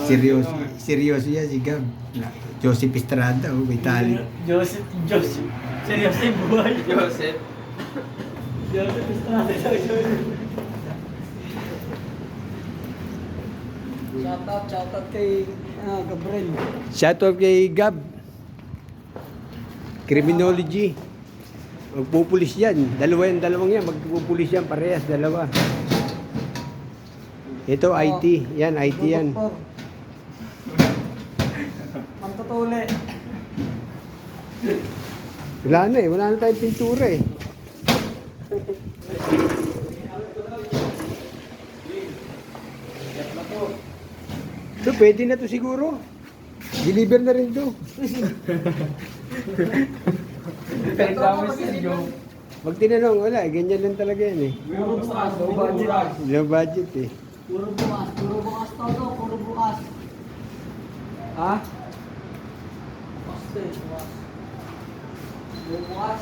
Seryoso. Seryoso yan si Gab. Joseph Estrada, oh, may talent. Joseph. Seryoso yung buhay. Joseph. Joseph Estrada. Shoutout kay Gabriel. Shoutout kay Gab. Criminology. Magpupulis yan. Dalawang yan. Magpupulis yan. Parehas, dalawa. Ito, IT. Yan, IT yan. Ang tutuli. Wala na eh. Wala na tayong pintura eh. So, pwede na to siguro. Deliver na rin to. Kaya dami si Joe. Pag tinanong, wala. Ganyan lang talaga yan eh. Puro bukas. Low budget. Low budget eh. Puro bukas. Puro bukas todo. Puro bukas. Ha? Bukas. Bukas. Puro bukas.